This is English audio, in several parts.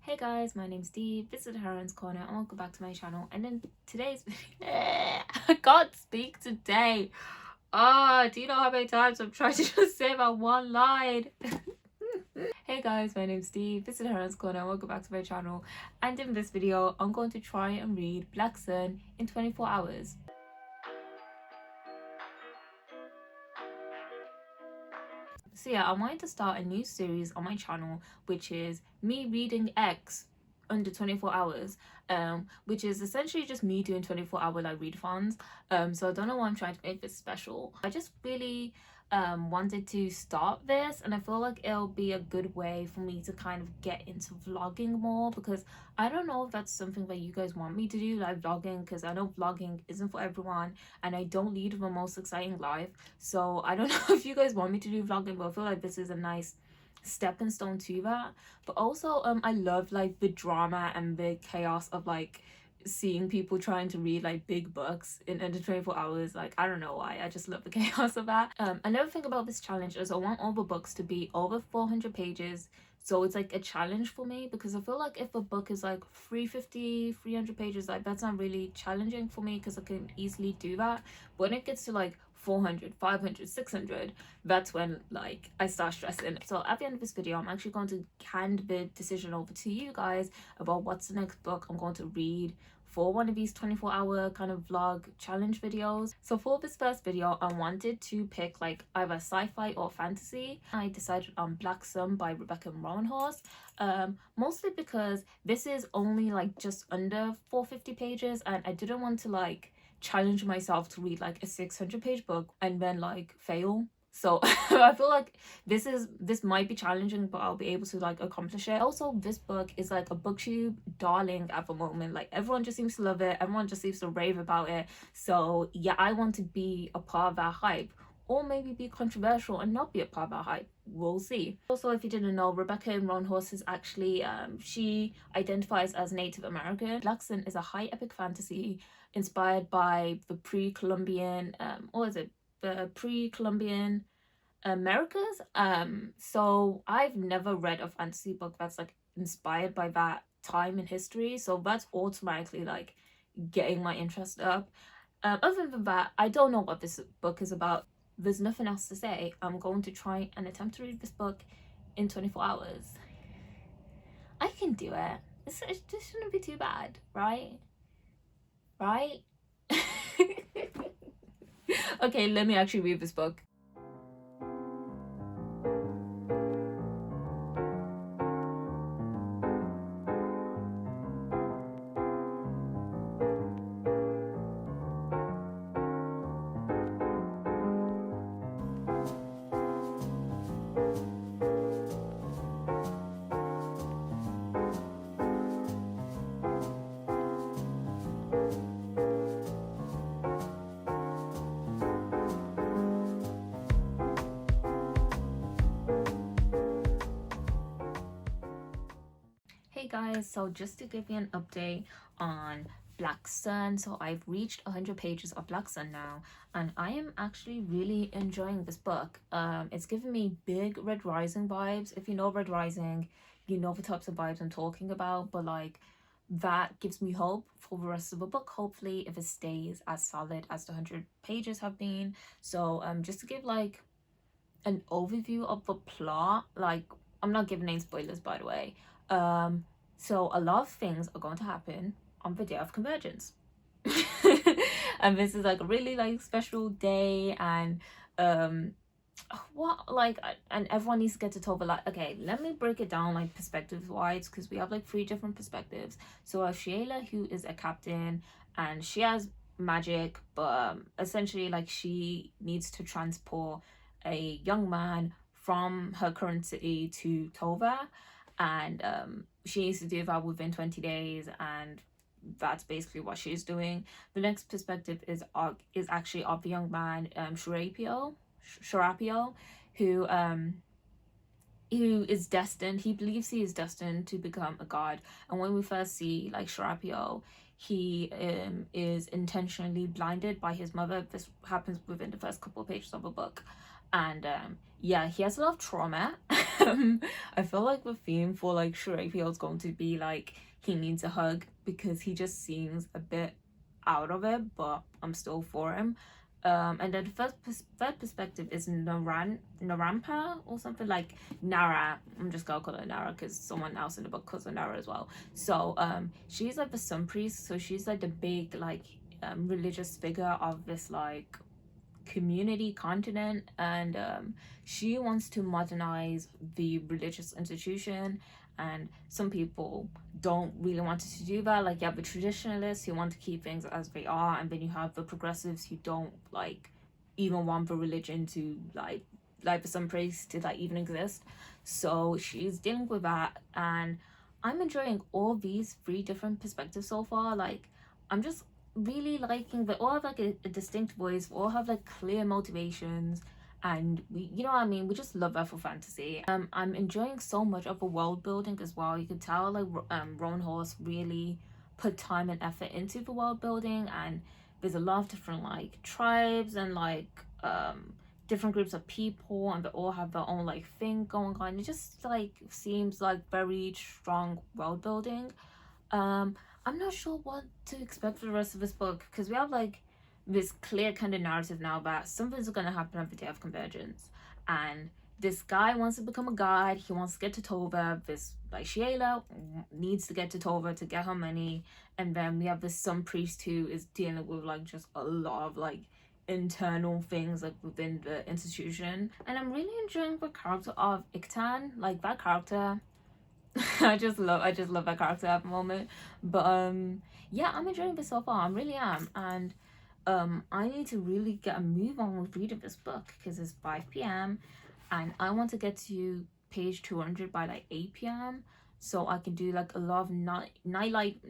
Hey guys, my name's Dee. This is Heroine's Corner and welcome back to my channel. And in today's I can't speak today. Do you know how many times I've tried to just say my one line? Hey guys, my name's Steve. This is Heroine's Corner and welcome back to my channel. And in this video, I'm going to try and read Black Sun in 24 hours. So yeah, I wanted to start a new series on my channel, which is me reading X under 24 hours, which is essentially just me doing 24-hour like readathons. So I don't know why I'm trying to make this special. I just really wanted to start this, and I feel like it'll be a good way for me to kind of get into vlogging more, because I don't know if that's something that you guys want me to do, like vlogging, because I know vlogging isn't for everyone and I don't lead the most exciting life. So I don't know if you guys want me to do vlogging, but I feel like this is a nice stepping stone to that. But also I love like the drama and the chaos of like seeing people trying to read like big books in under 24 hours. Like, I don't know why, I just love the chaos of that. Another thing about this challenge is I want all the books to be over 400 pages, so it's like a challenge for me, because I feel like if a book is like 300 pages, like that's not really challenging for me because I can easily do that. But when it gets to like 400, 500, 600, that's when like I start stressing. So at the end of this video, I'm actually going to hand the decision over to you guys about what's the next book I'm going to read for one of these 24-hour kind of vlog challenge videos. So for this first video, I wanted to pick like either sci-fi or fantasy. I decided on Black Sun by Rebecca Roanhorse, mostly because this is only like just under 450 pages and I didn't want to like challenge myself to read like a 600-page book and then like fail. So I feel like this might be challenging, but I'll be able to like accomplish it. Also, this book is like a booktube darling at the moment. Like everyone just seems to love it, everyone just seems to rave about it. So yeah, I want to be a part of that hype, or maybe be controversial and not be a part of that hype. We'll see. Also, if you didn't know, Rebecca Roanhorse is actually she identifies as Native American. Black Sun is a high epic fantasy inspired by the pre-Columbian or is it the pre-Columbian Americas. So I've never read a fantasy book that's like inspired by that time in history, so that's automatically like getting my interest up. Other than that, I don't know what this book is about. There's nothing else to say. I'm going to try and attempt to read this book in 24 hours. I can do it. This shouldn't be too bad, right? Okay, let me actually read this book. Hey guys, so just to give you an update on Black Sun, so I've reached 100 pages of Black Sun now, and I am actually really enjoying this book. It's giving me big Red Rising vibes. If you know Red Rising, you know the types of vibes I'm talking about, but like that gives me hope for the rest of the book, hopefully, if it stays as solid as the 100 pages have been. So just to give like an overview of the plot, like I'm not giving any spoilers, by the way. So a lot of things are going to happen on the day of convergence. And this is like a really like special day, and what like and everyone needs to get to talk. But like, okay, let me break it down like perspective wise, because we have like 3 different perspectives. So Sheila, who is a captain, and she has magic, but essentially like she needs to transport a young man from her current city to Tova, and she needs to do that within 20 days, and that's basically what she's doing. The next perspective is actually of the young man, Sharapio, who is destined, he believes he is destined to become a god. And when we first see like Sharapio, he is intentionally blinded by his mother. This happens within the first couple of pages of a book. And yeah, he has a lot of trauma. I feel like the theme for like Sharapio is going to be like he needs a hug, because he just seems a bit out of it, but I'm still for him. And then the third perspective is Narampa or something, like Nara. I'm just gonna call her Nara because someone else in the book calls her Nara as well. So she's like the sun priest, so she's like the big like religious figure of this like community continent. And she wants to modernize the religious institution, and some people don't really want to do that. Like you have the traditionalists who want to keep things as they are, and then you have the progressives who don't like even want the religion to like for some praise to like even exist. So she's dealing with that, and I'm enjoying all these three different perspectives so far. Like I'm just really liking, they all have like a distinct voice, we all have like clear motivations, and we, you know what I mean, we just love that for fantasy. I'm enjoying so much of the world building as well. You can tell like roanhorse really put time and effort into the world building, and there's a lot of different like tribes and like different groups of people, and they all have their own like thing going on. It just like seems like very strong world building. um I'm not sure what to expect for the rest of this book, because we have like this clear kind of narrative now that something's gonna happen at the day of convergence, and this guy wants to become a god. He wants to get to Tova. This like Sheila needs to get to Tova to get her money, and then we have this some priest who is dealing with like just a lot of like internal things like within the institution. And I'm really enjoying the character of Iktan. Like that character, I just love that character at the moment. But yeah, I'm enjoying this so far. I really am. And I need to really get a move on with reading this book because it's 5 p.m. and I want to get to page 200 by like 8 p.m. so I can do like a lot of nightlight.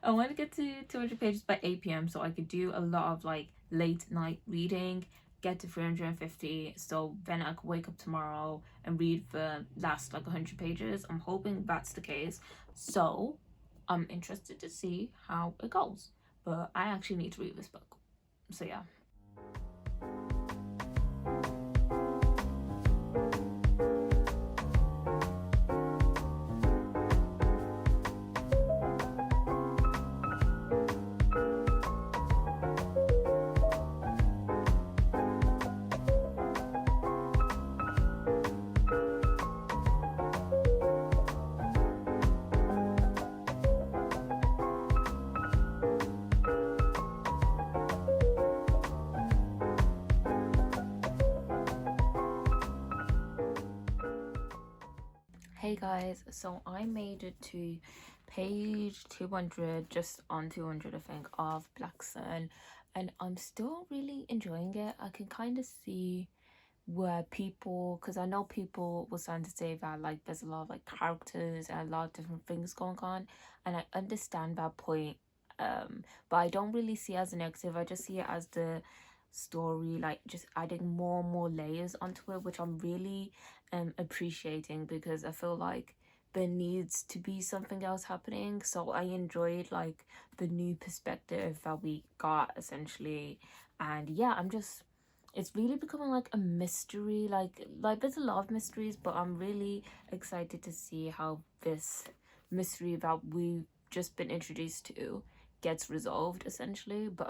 I want to get to 200 pages by 8 p.m. so I could do a lot of like late night reading, get to 350, so then I could wake up tomorrow and read the last like 100 pages. I'm hoping that's the case. So I'm interested to see how it goes. But I actually need to read this book. So yeah. Hey guys, so I made it to page 200, just on 200 I think, of Black Sun, and I'm still really enjoying it. I can kind of see where people, because I know people were starting to say that like there's a lot of like characters and a lot of different things going on, and I understand that point. But I don't really see it as a negative. I just see it as the story like just adding more and more layers onto it, which I'm really appreciating, because I feel like there needs to be something else happening. So I enjoyed like the new perspective that we got essentially. And yeah, I'm just, it's really becoming like a mystery. Like there's a lot of mysteries, but I'm really excited to see how this mystery that we've just been introduced to gets resolved essentially. But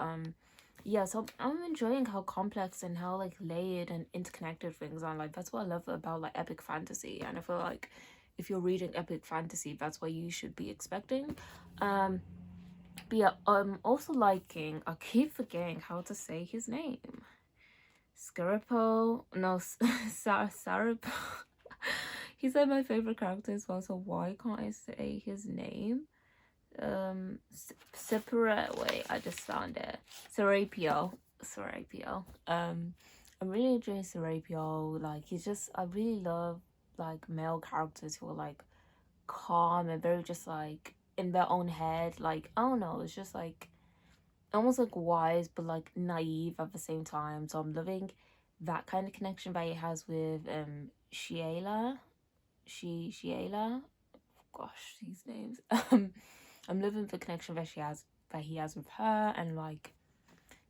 yeah, so I'm enjoying how complex and how like layered and interconnected things are. Like that's what I love about like epic fantasy, and I feel like if you're reading epic fantasy, that's what you should be expecting. But yeah, I'm also liking, I keep forgetting how to say his name. Scaripo, no, Saripo. He's like my favorite character as well, so why can't I say his name? Separate, wait, I just found it. Serapio. I'm really enjoying Serapio. Like he's just, I really love like male characters who are like calm and very just like in their own head. Like I don't know, it's just like almost like wise but like naive at the same time. So I'm loving that kind of connection that he has with Sheila. Sheila. Gosh, these names. I'm loving the connection that he has with her, and like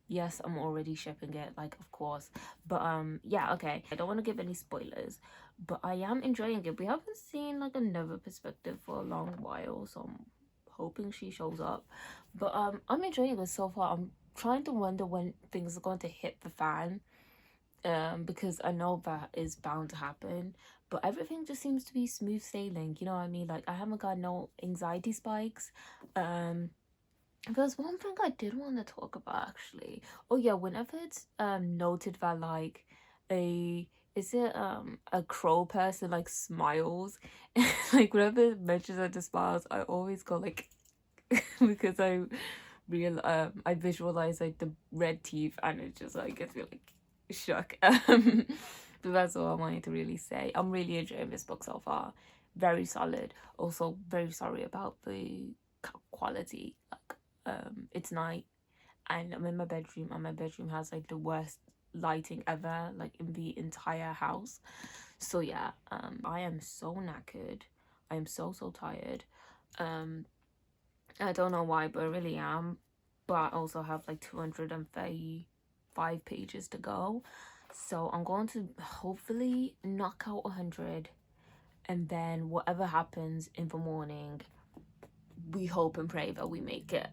Yes, I'm already shipping it, like, of course. But yeah, okay. I don't want to give any spoilers, but I am enjoying it. We haven't seen like another perspective for a long while, so I'm hoping she shows up. But I'm enjoying it so far. I'm trying to wonder when things are going to hit the fan. Because I know that is bound to happen. But everything just seems to be smooth sailing, you know what I mean? Like I haven't got no anxiety spikes. Um there's one thing I did want to talk about actually. Oh yeah, whenever it's noted that like a is it a crow person like smiles, like whenever it mentions that the smiles, I always go like because I visualize like the red teeth and it just like gets me like shook. But that's all I wanted to really say. I'm really enjoying this book so far. Very solid. Also very sorry about the quality. Like it's night and I'm in my bedroom and my bedroom has like the worst lighting ever, like in the entire house. So yeah, I am so knackered. I am so tired. um I don't know why, but I really am. But I also have like 235 pages to go, so I'm going to hopefully knock out 100, and then whatever happens in the morning, we hope and pray that we make it.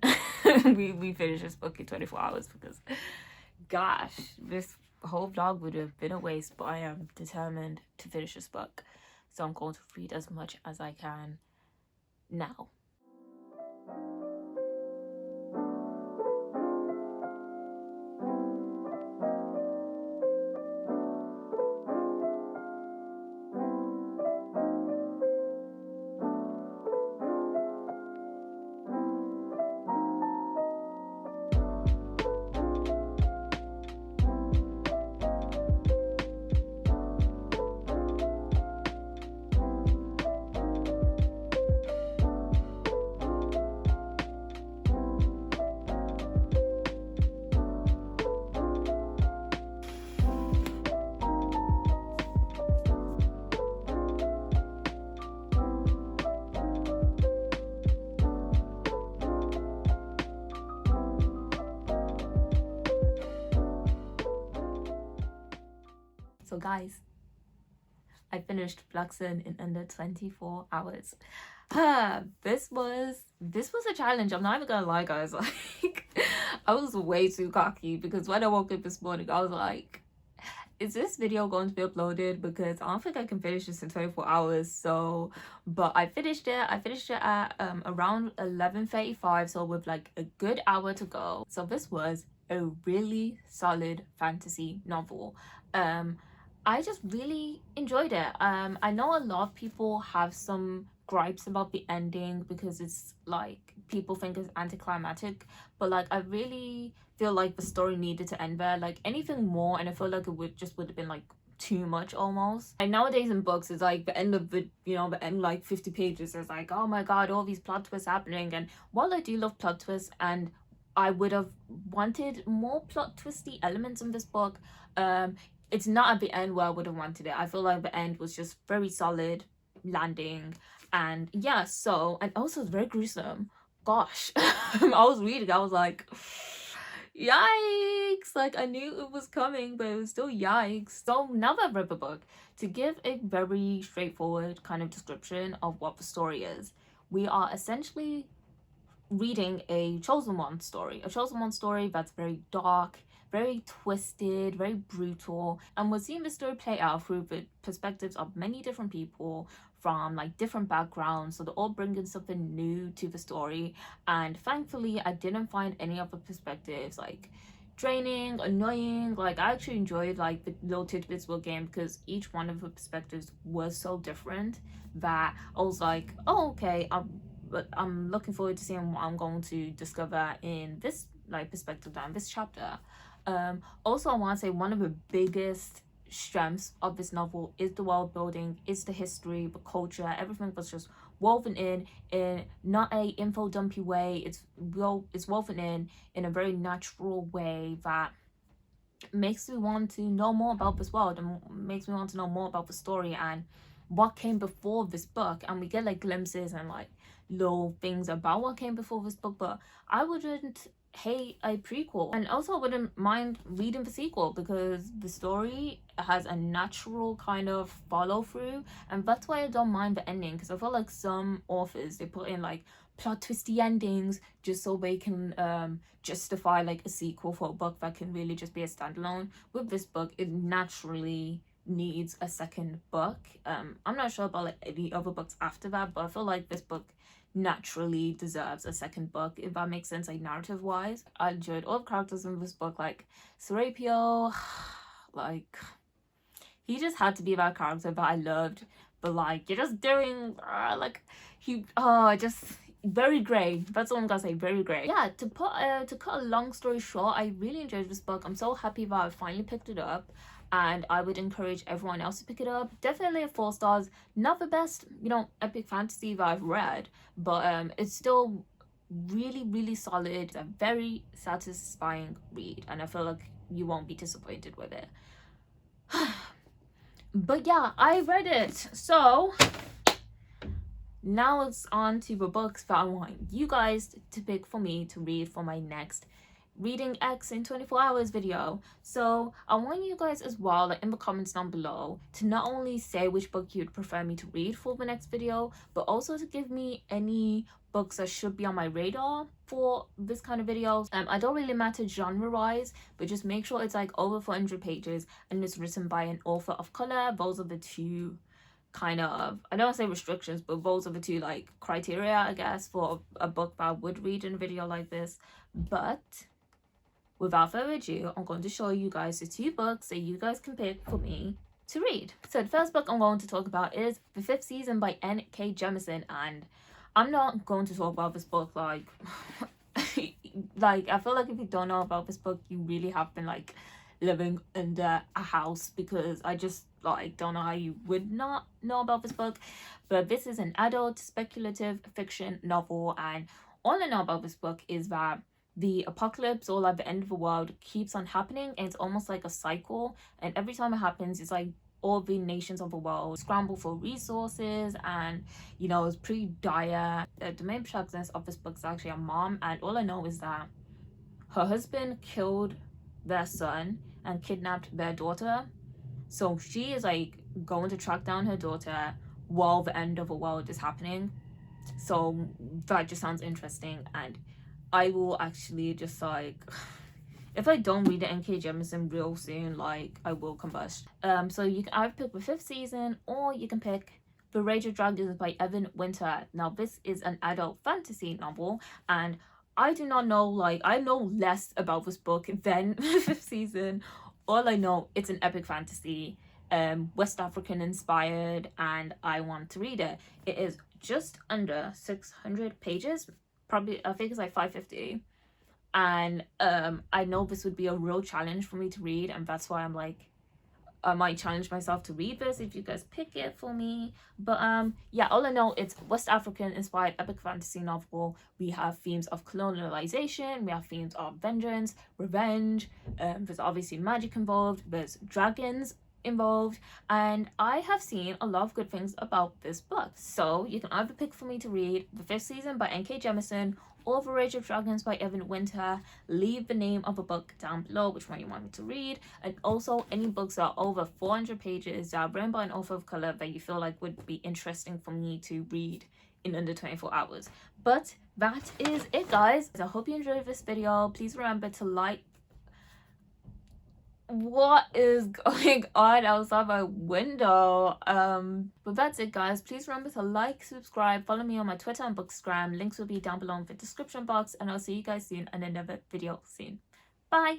We finish this book in 24 hours because gosh, this whole vlog would have been a waste, but I am determined to finish this book, so I'm going to read as much as I can now. So guys, I finished Black Sun in under 24 hours. This was a challenge. I'm not even gonna lie, guys. Like, I was way too cocky because when I woke up this morning, I was like, is this video going to be uploaded? Because I don't think I can finish this in 24 hours. So, but I finished it. I finished it at around 11:35, so with like a good hour to go. So this was a really solid fantasy novel. I just really enjoyed it. I know a lot of people have some gripes about the ending because it's like people think it's anticlimactic, but like I really feel like the story needed to end there. Like anything more, and I feel like it would have been like too much almost. And nowadays in books, it's like the end of the the end like 50 pages is like, oh my god, all these plot twists happening. And while I do love plot twists, and I would have wanted more plot twisty elements in this book, it's not at the end where I would have wanted it. I feel like the end was just very solid landing, and yeah. So, and also it's very gruesome. Gosh, I was reading, I was like, yikes! Like I knew it was coming, but it was still yikes. So now that I've read the book, to give a very straightforward kind of description of what the story is, we are essentially reading a chosen one story, that's very dark, very twisted, very brutal, and we're seeing the story play out through the perspectives of many different people from like different backgrounds, so they're all bringing something new to the story. And thankfully I didn't find any of the perspectives like draining, annoying. Like I actually enjoyed like the little tidbits we're getting because each one of the perspectives was so different that I was like, oh okay, but I'm looking forward to seeing what I'm going to discover in this like perspective down this chapter. Also I want to say one of the biggest strengths of this novel is the world building, is the history, the culture. Everything was just woven in not a info dumpy way. It's woven in a very natural way that makes me want to know more about this world and makes me want to know more about the story and what came before this book. And we get like glimpses and like little things about what came before this book, but I wouldn't hate a prequel, and also wouldn't mind reading the sequel because the story has a natural kind of follow through, and that's why I don't mind the ending, because I feel like some authors, they put in like plot twisty endings just so they can justify like a sequel for a book that can really just be a standalone. With this book, it naturally needs a second book. I'm not sure about like any other books after that, but I feel like this book naturally deserves a second book, if that makes sense, like narrative wise. I enjoyed all the characters in this book, like Serapio, like he just had to be that character that I loved, but like you're just doing like he just very grey. That's all I'm gonna say, very grey. Yeah, to cut a long story short, I really enjoyed this book. I'm so happy that I finally picked it up, and I would encourage everyone else to pick it up. Definitely a 4 stars. Not the best, you know, epic fantasy that I've read, but it's still really solid. It's a very satisfying read, and I feel like you won't be disappointed with it. But yeah, I read it. So now it's on to the books that I want you guys to pick for me to read for my next reading X in 24 hours video. So I want you guys as well, like in the comments down below, to not only say which book you'd prefer me to read for the next video, but also to give me any books that should be on my radar for this kind of video. I don't really matter genre wise, but just make sure it's like over 400 pages and it's written by an author of color. Those are the two kind of, I don't want to say restrictions, but those are the two like criteria, I guess, for a book that I would read in a video like this. But without further ado, I'm going to show you guys the 2 books that you guys can pick for me to read. So the first book I'm going to talk about is The 5th Season by N.K. Jemisin, and I'm not going to talk about this book like like I feel like if you don't know about this book, you really have been like living under a house, because I just like don't know how you would not know about this book. But this is an adult speculative fiction novel, and all I know about this book is that the apocalypse, or like the end of the world, keeps on happening, and it's almost like a cycle, and every time it happens, it's like all the nations of the world scramble for resources, and you know, it's pretty dire. The main protagonist of this book is actually a mom, and all I know is that her husband killed their son and kidnapped their daughter, so she is like going to track down her daughter while the end of the world is happening. So that just sounds interesting, and I will actually just like if I don't read the N.K. Jemisin real soon, like I will combust. So you can either pick The 5th Season, or you can pick The Rage of Dragons by Evan Winter. Now this is an adult fantasy novel, and I do not know, like I know less about this book than The 5th Season. All I know, it's an epic fantasy, West African inspired, and I want to read it. It is just under 600 pages, probably I think it's like 550, and I know this would be a real challenge for me to read, and that's why I'm like I might challenge myself to read this if you guys pick it for me. But yeah, all I know, it's West African inspired epic fantasy novel. We have themes of colonialization, we have themes of vengeance, revenge, there's obviously magic involved, there's dragons involved, and I have seen a lot of good things about this book. So you can either pick for me to read The 5th Season by N.K. Jemisin or The Rage of Dragons by Evan Winter. Leave the name of a book down below, which one you want me to read, and also any books that are over 400 pages that are written by an author of color that you feel like would be interesting for me to read in under 24 hours. But that is it, guys. I hope you enjoyed this video. Please remember to like. What is going on outside my window? But that's it, guys. Please remember to like, subscribe, follow me on my Twitter and Bookstagram. Links will be down below in the description box, and I'll see you guys soon in another video soon. Bye.